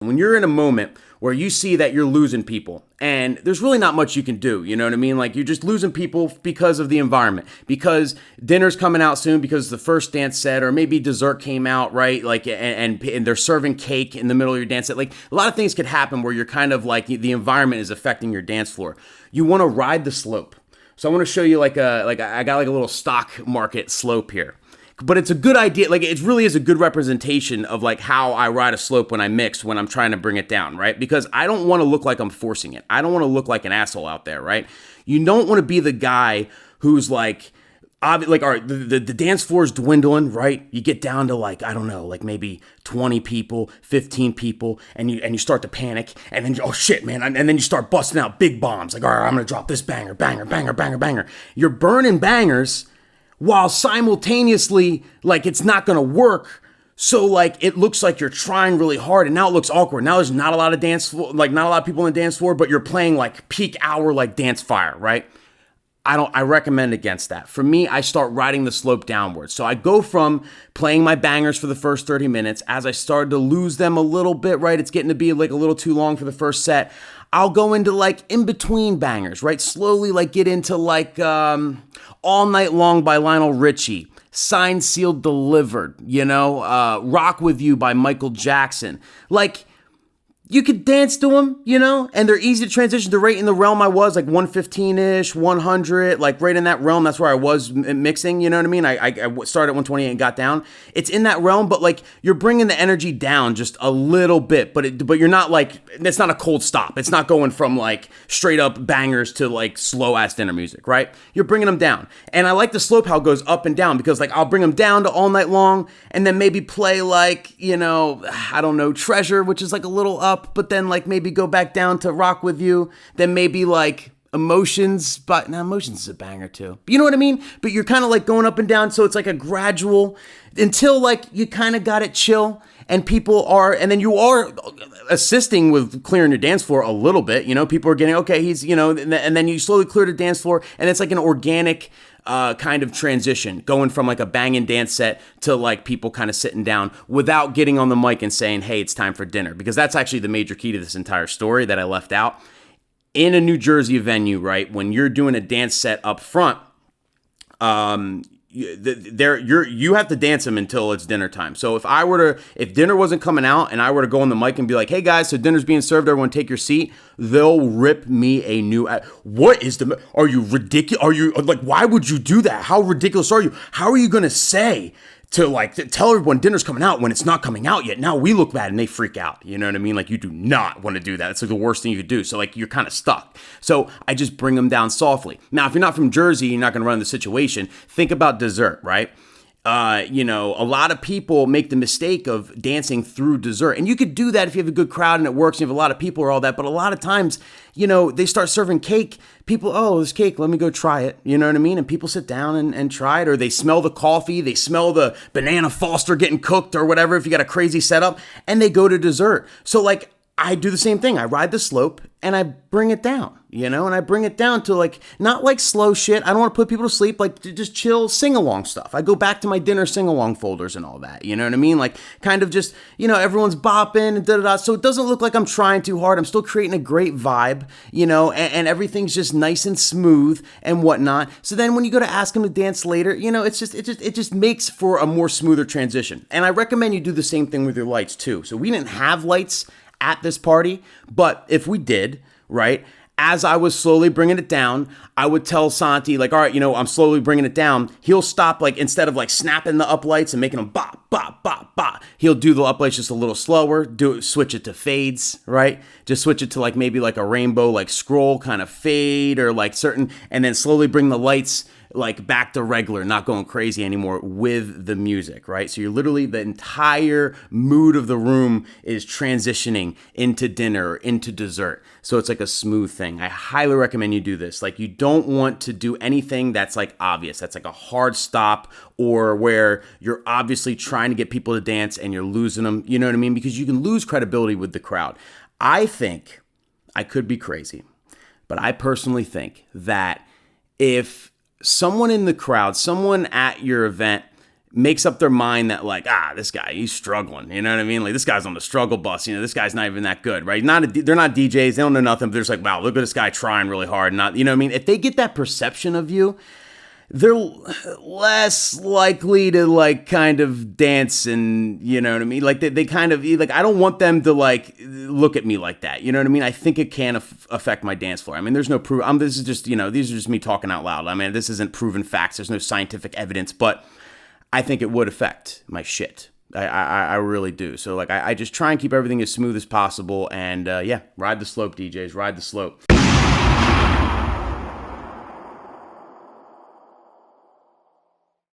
When you're in a moment where you see that you're losing people and there's really not much you can do, you know what I mean? Like you're just losing people because of the environment, because dinner's coming out soon, because the first dance set, or maybe dessert came out, right? Like, and they're serving cake in the middle of your dance set. Like a lot of things could happen where you're kind of like the environment is affecting your dance floor. You want to ride the slope. So I want to show you I got like a little stock market slope here. But it's a good idea. Like it really is a good representation of like how I ride a slope when I mix, when I'm trying to bring it down, right? Because I don't want to look like I'm forcing it. I don't want to look like an asshole out there, right? You don't want to be the guy who's like, all right, the dance floor is dwindling, right? You get down to like, I don't know, like maybe 20 people, 15 people, and you start to panic, and then, oh shit, man, and then you start busting out big bombs. Like, all right, I'm going to drop this banger, banger, banger, banger, banger. You're burning bangers while simultaneously, like, it's not gonna work. So like it looks like you're trying really hard, and now it looks awkward. Now there's not a lot of dance floor, like not a lot of people on the dance floor, but you're playing like peak hour, like dance fire, right? I recommend against that. For me, I start riding the slope downwards. So I go from playing my bangers for the first 30 minutes. As I started to lose them a little bit, right? It's getting to be like a little too long for the first set. I'll go into like in between bangers, right? Slowly like get into like All Night Long by Lionel Richie, Signed, Sealed, Delivered, Rock With You by Michael Jackson. Like, you could dance to them, and they're easy to transition. They're right in the realm I was, like 115-ish, 100, like right in that realm. That's where I was mixing, you know what I mean? I started at 128 and got down. It's in that realm, but like you're bringing the energy down just a little bit, but you're not like, it's not a cold stop. It's not going from like straight up bangers to like slow ass dinner music, right? You're bringing them down. And I like the slope how it goes up and down, because like I'll bring them down to All Night Long and then maybe play like, I don't know, Treasure, which is like a little up, but then like maybe go back down to Rock With You, then maybe like Emotions, but now Emotions is a banger too. But you know what I mean? But you're kind of like going up and down, so it's like a gradual until like you kind of got it chill, and and then you are assisting with clearing your dance floor a little bit, people are getting, okay, he's, and then you slowly clear the dance floor, and it's like an organic kind of transition, going from like a banging dance set to like people kind of sitting down without getting on the mic and saying, hey, it's time for dinner. Because that's actually the major key to this entire story that I left out. In a New Jersey venue, right, when you're doing a dance set up front, you have to dance them until it's dinner time. So if dinner wasn't coming out and I were to go on the mic and be like, hey guys, so dinner's being served, everyone take your seat, they'll rip me a new, are you ridiculous? Are you like, why would you do that? How ridiculous are you? How are you going to say to tell everyone dinner's coming out when it's not coming out yet? Now we look bad and they freak out. You know what I mean? Like, you do not want to do that. It's like the worst thing you could do. So like, you're kind of stuck. So I just bring them down softly. Now, if you're not from Jersey, you're not going to run the situation. Think about dessert, right? A lot of people make the mistake of dancing through dessert. And you could do that if you have a good crowd and it works and you have a lot of people or all that. But a lot of times, they start serving cake. People, oh, there's cake, let me go try it. You know what I mean? And people sit down and try it, or they smell the coffee, they smell the banana Foster getting cooked or whatever if you got a crazy setup, and they go to dessert. So like, I do the same thing. I ride the slope and I bring it down, and I bring it down to like, not like slow shit. I don't want to put people to sleep, like just chill, sing along stuff. I go back to my dinner sing along folders and all that. You know what I mean? Like kind of just, everyone's bopping and da-da-da. So it doesn't look like I'm trying too hard. I'm still creating a great vibe, and everything's just nice and smooth and whatnot. So then when you go to ask them to dance later, it just makes for a more smoother transition. And I recommend you do the same thing with your lights too. So we didn't have lights at this party, but if we did, right, as I was slowly bringing it down, I would tell Santi, like, all right, I'm slowly bringing it down. He'll stop, like, instead of like snapping the up lights and making them bop, bop, bop, bop, he'll do the up lights just a little slower, switch it to fades, right? Just switch it to like maybe like a rainbow, like scroll kind of fade, or like certain, and then slowly bring the lights like back to regular, not going crazy anymore with the music, right? So you're literally, the entire mood of the room is transitioning into dinner, into dessert. So it's like a smooth thing. I highly recommend you do this. Like, you don't want to do anything that's like obvious. That's like a hard stop, or where you're obviously trying to get people to dance and you're losing them. You know what I mean? Because you can lose credibility with the crowd. I think, I could be crazy, but I personally think that if someone in the crowd, someone at your event makes up their mind that like, this guy, he's struggling. You know what I mean? Like, this guy's on the struggle bus. You know, this guy's not even that good, right? They're not DJs. They don't know nothing. But they're just like, wow, look at this guy trying really hard. Not, you know what I mean? If they get that perception of you, they're less likely to like kind of dance and, you know what I mean? Like they kind of like, I don't want them to like look at me like that. You know what I mean? I think it can affect my dance floor. I mean, there's no proof. This is just, these are just me talking out loud. I mean, this isn't proven facts. There's no scientific evidence, but I think it would affect my shit. I really do. So like, I just try and keep everything as smooth as possible. And ride the slope, DJs, ride the slope.